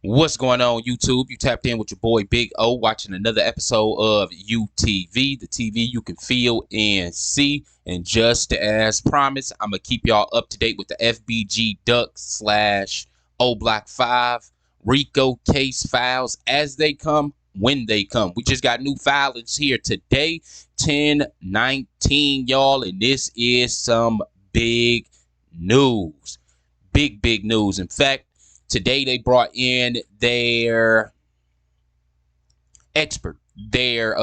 What's going on, YouTube? You tapped in with your boy Big O, watching another episode of UTV, the TV you can feel and see. And just as promised, I'm going to keep y'all up to date with the FBG Duck / Oblock 5 RICO case files as they come, when they come. We just got new filings here today, 10/19, y'all, and this is some big news. Big news. In fact, today they brought in their expert, their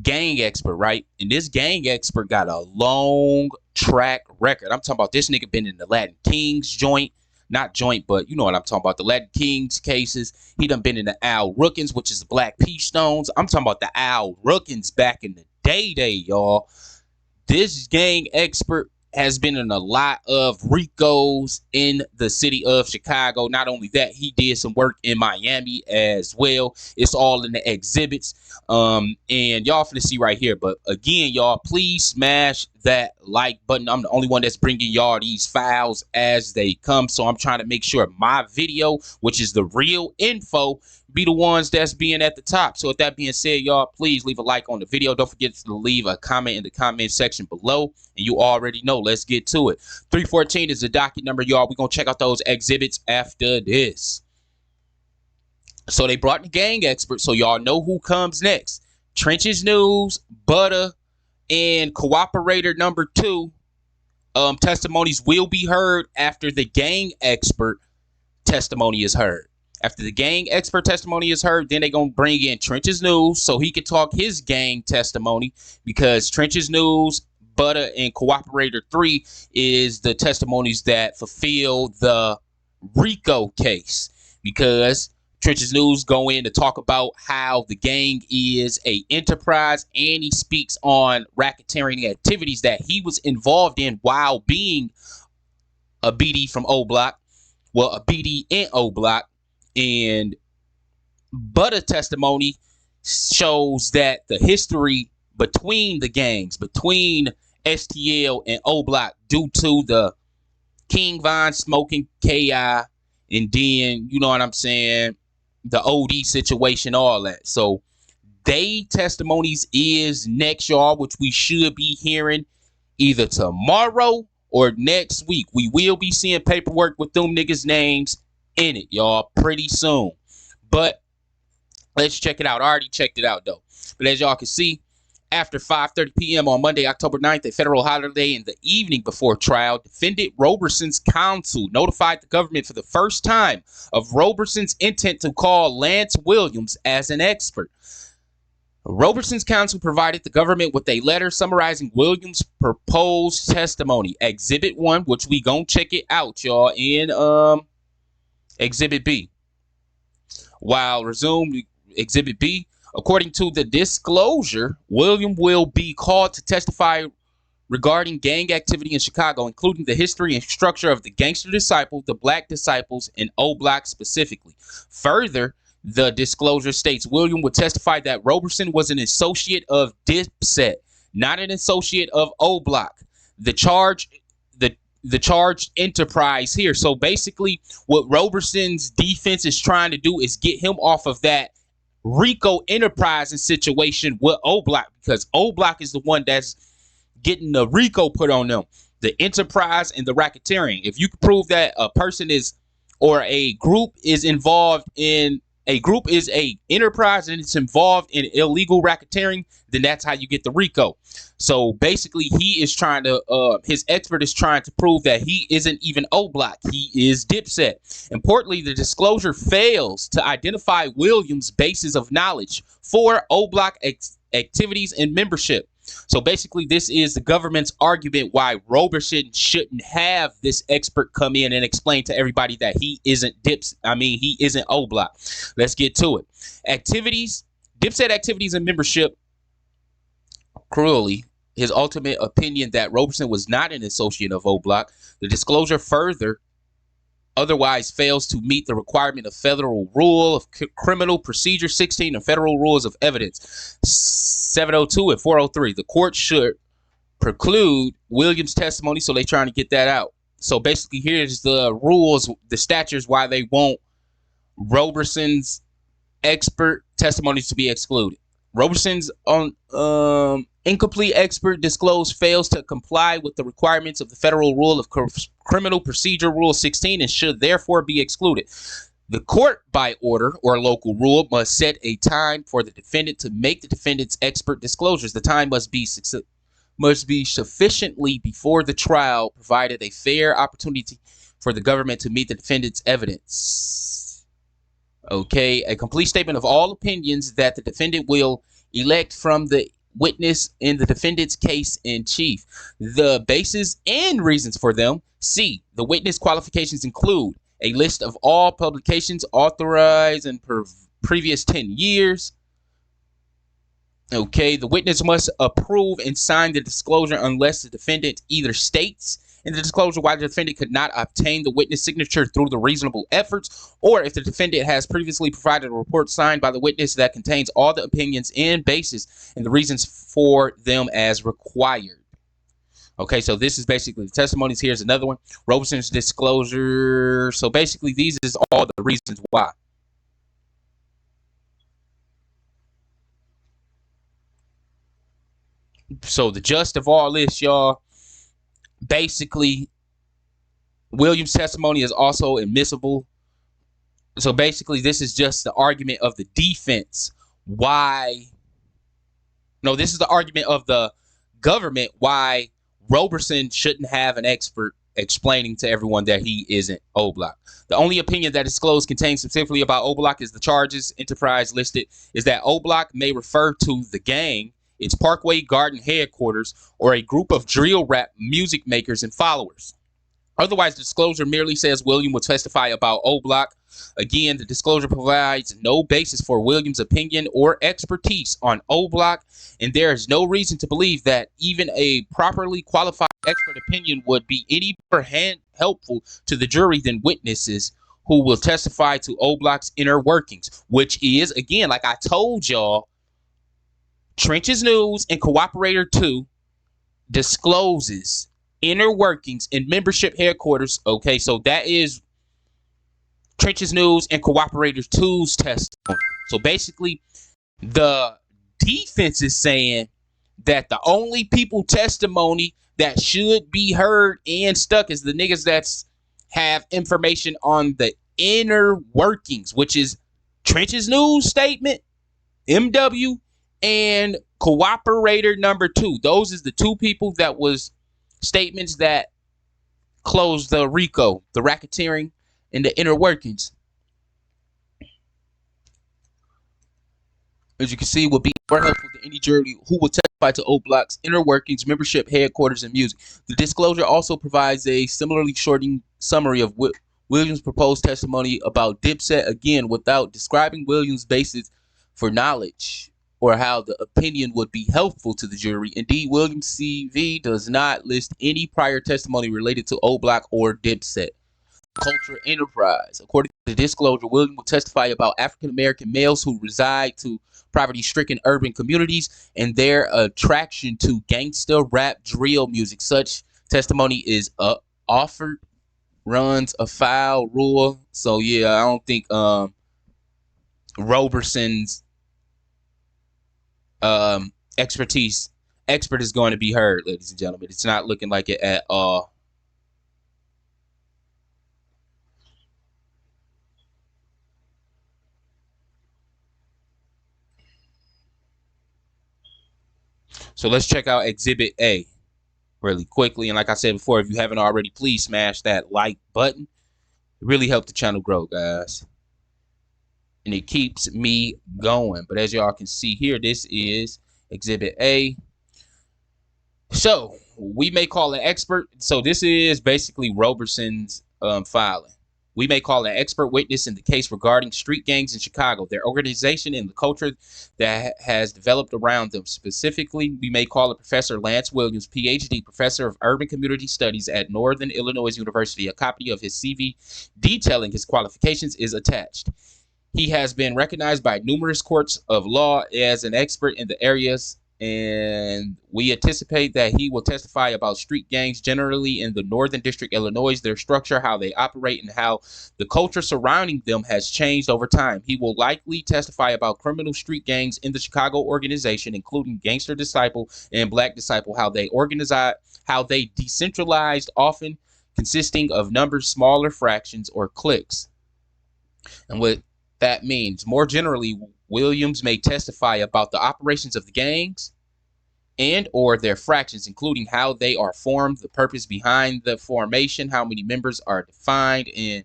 gang expert, right? And this gang expert got a long track record. I'm talking about this nigga been in the Latin Kings joint, not joint, but you know what I'm talking about, the Latin Kings cases. He done been in the Al Rookins, which is the Black Peach Stones. I'm talking about the Al Rookins back in the day, y'all. This gang expert has been in a lot of RICOs in the city of Chicago. Not only that, he did some work in Miami as well. It's all in the exhibits. And y'all finna see right here. But again, y'all, please smash that like button. I'm the only one that's bringing y'all these files as they come. So I'm trying to make sure my video, which is the real info, be the ones that's being at the top. So with that being said, y'all, please leave a like on the video. Don't forget to leave a comment in the comment section below. And you already know, let's get to it. 314 is the docket number, y'all. We're going to check out those exhibits after this. So they brought the gang expert, so y'all know who comes next. Trenches News, Butta, and cooperator number 2 testimonies will be heard after the gang expert testimony is heard. After the gang expert testimony is heard, then they're going to bring in Trenches News so he can talk his gang testimony, because Trenches News, Butta, and Cooperator 3 is the testimonies that fulfill the RICO case, because Trenches News go in to talk about how the gang is a enterprise, and he speaks on racketeering activities that he was involved in while being a BD from Oblock, well, a BD in Oblock. And Butta testimony shows that the history between the gangs, between STL and Oblock, due to the King Von smoking KI, and then, you know what I'm saying, the OD situation, all that. So they testimonies is next, y'all, which we should be hearing either tomorrow or next week. We will be seeing paperwork with them niggas' names in it, y'all, pretty soon. But let's check it out. I already checked it out, though. But as y'all can see, after 5:30 p.m. on Monday, October 9th, a federal holiday in the evening before trial, defendant Roberson's counsel notified the government for the first time of Roberson's intent to call Lance Williams as an expert. Roberson's counsel provided the government with a letter summarizing Williams' proposed testimony. Exhibit 1, which we gonna check it out, y'all, in Exhibit B. While resumed Exhibit B, according to the disclosure, William will be called to testify regarding gang activity in Chicago, including the history and structure of the Gangster Disciple, the Black Disciples, and O-Block specifically. Further, the disclosure states William would testify that Roberson was an associate of Dipset, not an associate of O-Block. The charged enterprise here. So basically, what Roberson's defense is trying to do is get him off of that RICO enterprising situation with Oblock, because Oblock is the one that's getting the RICO put on them, the enterprise and the racketeering. If you can prove that a person is, or a group is involved in, a group is a enterprise and it's involved in illegal racketeering, then that's how you get the RICO. So basically, he is trying to, his expert is trying to prove that he isn't even O-Block, he is Dipset. Importantly, the disclosure fails to identify Williams' basis of knowledge for O-Block activities and membership. So basically, this is the government's argument why Roberson shouldn't have this expert come in and explain to everybody that he isn't he isn't O-Block. Let's get to it. Activities, Dipset activities and membership. Cruelly, his ultimate opinion that Roberson was not an associate of O-Block. The disclosure further otherwise fails to meet the requirement of Federal Rule of Criminal Procedure 16 and Federal Rules of Evidence 702 and 403. The court should preclude Williams' testimony, so they're trying to get that out. So basically, here's the rules, the statutes why they want Roberson's expert testimonies to be excluded. Roberson's incomplete expert disclosed fails to comply with the requirements of the federal rule of criminal procedure rule 16 and should therefore be excluded. The court, by order or local rule, must set a time for the defendant to make the defendant's expert disclosures. The time must be sufficiently before the trial, provided a fair opportunity for the government to meet the defendant's evidence. Okay, a complete statement of all opinions that the defendant will elect from the witness in the defendant's case in chief. The basis and reasons for them. C. The witness qualifications include a list of all publications authorized in previous 10 years. Okay, the witness must approve and sign the disclosure unless the defendant either states in the disclosure why the defendant could not obtain the witness signature through the reasonable efforts, or if the defendant has previously provided a report signed by the witness that contains all the opinions and basis and the reasons for them as required. Okay, so this is basically the testimonies. Here's another one. Roberson's disclosure. So basically, these is all the reasons why. So the gist of all this, y'all, basically, Williams' testimony is also admissible. So basically, this is just the argument of the defense. Why? No, this is the argument of the government why Roberson shouldn't have an expert explaining to everyone that he isn't Oblock. The only opinion that disclosed contained specifically about Oblock is the charges enterprise listed is that Oblock may refer to the gang, its Parkway Garden headquarters, or a group of drill rap music makers and followers. Otherwise, the disclosure merely says William will testify about Oblock. Again, the disclosure provides no basis for Williams' opinion or expertise on Oblock, and there is no reason to believe that even a properly qualified expert opinion would be any more helpful to the jury than witnesses who will testify to Oblock's inner workings, which is, again, like I told y'all, Trenches News and Cooperator 2 discloses inner workings and membership headquarters. Okay, so that is Trenches News and Cooperator 2's testimony. So basically, the defense is saying that the only people testimony that should be heard and stuck is the niggas that's have information on the inner workings, which is Trenches News statement, MW, and Cooperator number 2. Those is the two people that was statements that closed the RICO, the racketeering, and the inner workings. As you can see, will be more helpful to any jury who will testify to Oblock's inner workings, membership, headquarters, and music. The disclosure also provides a similarly shortened summary of Williams' proposed testimony about Dipset, again, without describing Williams' basis for knowledge or how the opinion would be helpful to the jury. Indeed, Williams' CV does not list any prior testimony related to Oblock or Dipset. Culture enterprise. According to the disclosure, Williams will testify about African American males who reside to poverty-stricken urban communities and their attraction to gangsta rap drill music. Such testimony is offered, runs afoul rule. So yeah, I don't think Roberson's expert is going to be heard, ladies and gentlemen. It's not looking like it at all. So let's check out Exhibit A really quickly. And like I said before, if you haven't already, please smash that like button. It really helps the channel grow, guys. And it keeps me going. But as y'all can see here, this is Exhibit A. So we may call an expert. So this is basically Roberson's filing. We may call an expert witness in the case regarding street gangs in Chicago, their organization, and the culture that has developed around them. Specifically, we may call it Professor Lance Williams, PhD, Professor of Urban Community Studies at Northern Illinois University. A copy of his CV detailing his qualifications is attached. He has been recognized by numerous courts of law as an expert in the areas And we anticipate that he will testify about street gangs generally in the Northern District, Illinois, their structure, how they operate, and how the culture surrounding them has changed over time. He will likely testify about criminal street gangs in the Chicago organization, including Gangster Disciple and Black Disciple, how they organize, how they decentralized, often consisting of numbers, smaller fractions, or cliques. And what that means, more generally, Williams may testify about the operations of the gangs and or their fractions, including how they are formed, the purpose behind the formation, how members are defined, and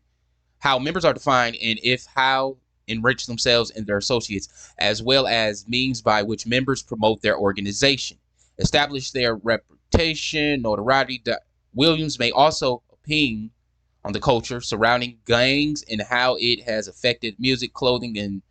if how enrich themselves and their associates, as well as means by which members promote their organization, establish their reputation, notoriety. Williams may also opine on the culture surrounding gangs and how it has affected music, clothing, and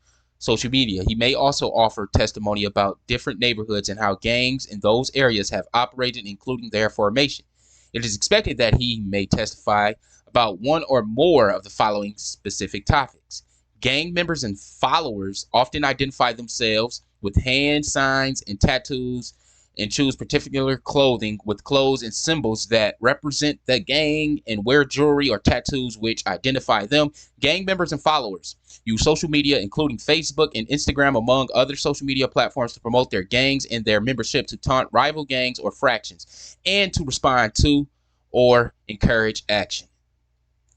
social media. He may also offer testimony about different neighborhoods and how gangs in those areas have operated, including their formation. It is expected that he may testify about one or more of the following specific topics. Gang members and followers often identify themselves with hand signs and tattoos and choose particular clothing with clothes and symbols that represent the gang and wear jewelry or tattoos which identify them. Gang members and followers use social media, including Facebook and Instagram, among other social media platforms, to promote their gangs and their membership, to taunt rival gangs or fractions, and to respond to or encourage action.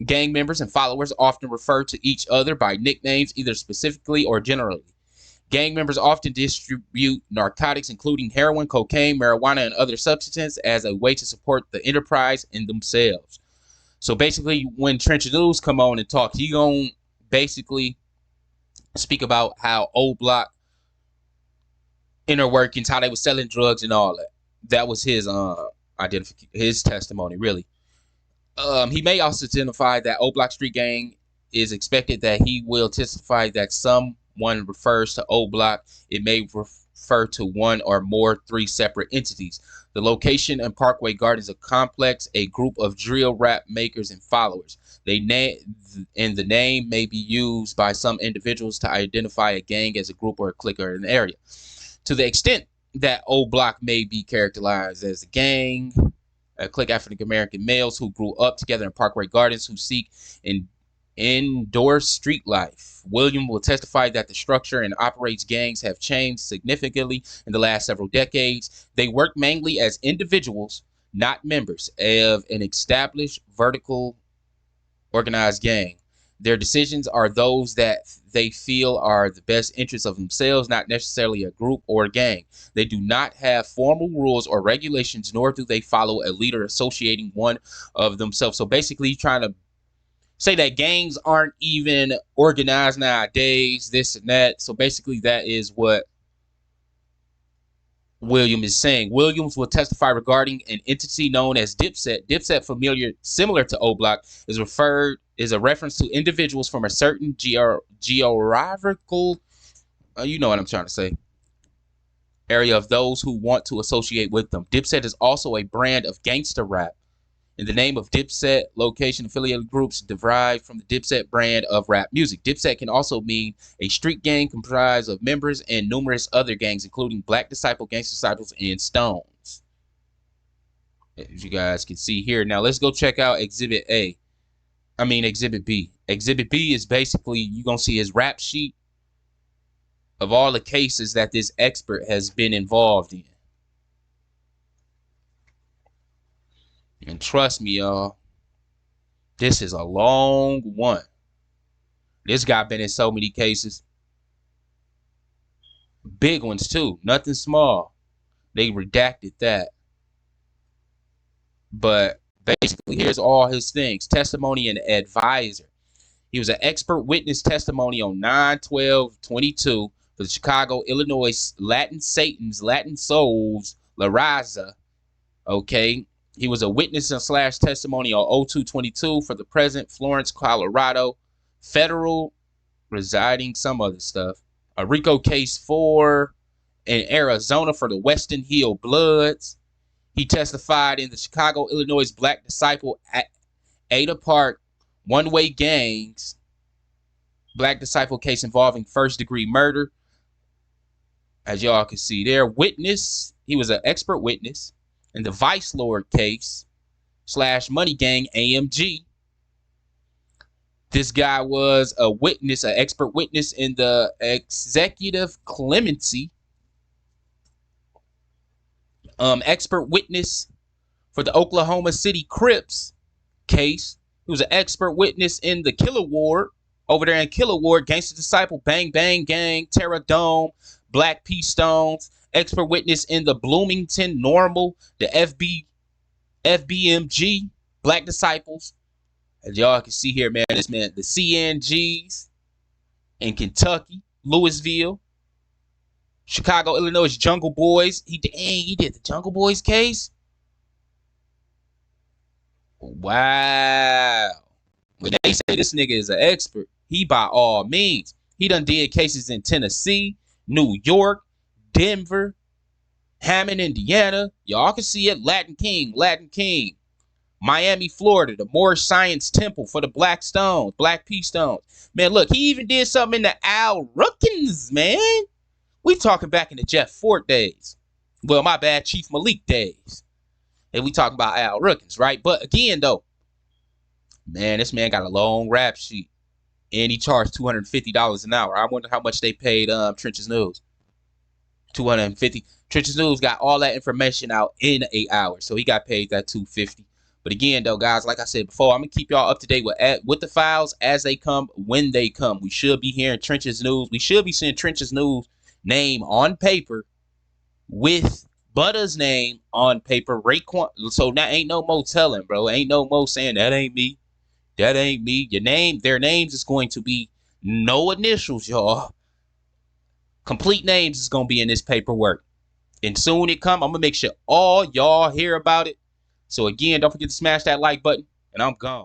Gang members and followers often refer to each other by nicknames, either specifically or generally. Gang members often distribute narcotics, including heroin, cocaine, marijuana, and other substances, as a way to support the enterprise and themselves. So basically, when Trench News come on and talk, he gonna basically speak about how Oblock inner workings, how they were selling drugs and all that. That was his his testimony, really. He may also identify that Oblock Street Gang is expected that he will testify that someone refers to Oblock. It may refer to one or more three separate entities. The location in Parkway Gardens, a complex, a group of drill rap makers and followers. And the name may be used by some individuals to identify a gang as a group or a clique or an area. To the extent that Oblock may be characterized as a gang, a clique African American males who grew up together in Parkway Gardens who seek and endorse street life. William will testify that the structure and operates gangs have changed significantly in the last several decades. They work mainly as individuals, not members of an established vertical organized gang. Their decisions are those that they feel are the best interests of themselves, not necessarily a group or a gang. They do not have formal rules or regulations, nor do they follow a leader associating one of themselves. So basically, trying to say that gangs aren't even organized nowadays, this and that. So basically, that is what William is saying. Williams will testify regarding an entity known as Dipset. Dipset, similar to Oblock, is a reference to individuals from a certain geographical, you know what I'm trying to say, area of those who want to associate with them. Dipset is also a brand of gangster rap. In the name of Dipset, location affiliated groups derived from the Dipset brand of rap music. Dipset can also mean a street gang comprised of members and numerous other gangs, including Black Disciple, Gangster Disciples, and Stones. As you guys can see here. Now let's go check out Exhibit B. Exhibit B is basically, you're going to see his rap sheet of all the cases that this expert has been involved in. And trust me, y'all, this is a long one. This guy been in so many cases. Big ones, too. Nothing small. They redacted that. But basically, here's all his things. Testimony and advisor. He was an expert witness testimony on 9/12/22 for the Chicago, Illinois Latin Satans, Latin Souls, La Raza. Okay. He was a witness and / testimony on 02/22 for the present Florence, Colorado, federal residing, some other stuff. A RICO case for in Arizona for the Western Hill Bloods. He testified in the Chicago, Illinois Black Disciple at Ada Park one-way gangs Black Disciple case involving first-degree murder. As y'all can see there, witness. He was an expert witness in the Vice Lord case / Money Gang AMG. This guy was a witness, an expert witness in the executive clemency. Expert witness for the Oklahoma City Crips case. He was an expert witness in the Killer Ward over there in Killer Ward, Gangsta Disciple, Bang Bang Gang, Terra Dome, Black P Stones. Expert witness in the Bloomington Normal, the FBMG, Black Disciples. As y'all can see here, man, this man, the CNGs in Kentucky, Louisville, Chicago, Illinois, Jungle Boys. He did the Jungle Boys case. Wow. When they say this nigga is an expert, he by all means. He done did cases in Tennessee, New York, Denver, Hammond, Indiana. Y'all can see it. Latin King. Miami, Florida, the Moorish Science Temple for the Black Stones, Black P Stones. Man, look, he even did something in the Al Rookins, man. We talking back in the Jeff Fort days. Well, my bad, Chief Malik days. And we talking about Al Rookins, right? But again, though, man, this man got a long rap sheet. And he charged $250 an hour. I wonder how much they paid Trenches News. $250. Trenches News got all that information out in 8 hours. So he got paid that $250. But again, though, guys, like I said before, I'm going to keep y'all up to date with the files as they come, when they come. We should be hearing Trenches News. We should be seeing Trenches News name on paper with Butta's name on paper. Raekwon. So now ain't no more telling, bro. Ain't no more saying that ain't me. That ain't me. Your name, their names is going to be no initials, y'all. Complete names is going to be in this paperwork. And soon it come, I'm going to make sure all y'all hear about it. So again, don't forget to smash that like button, and I'm gone.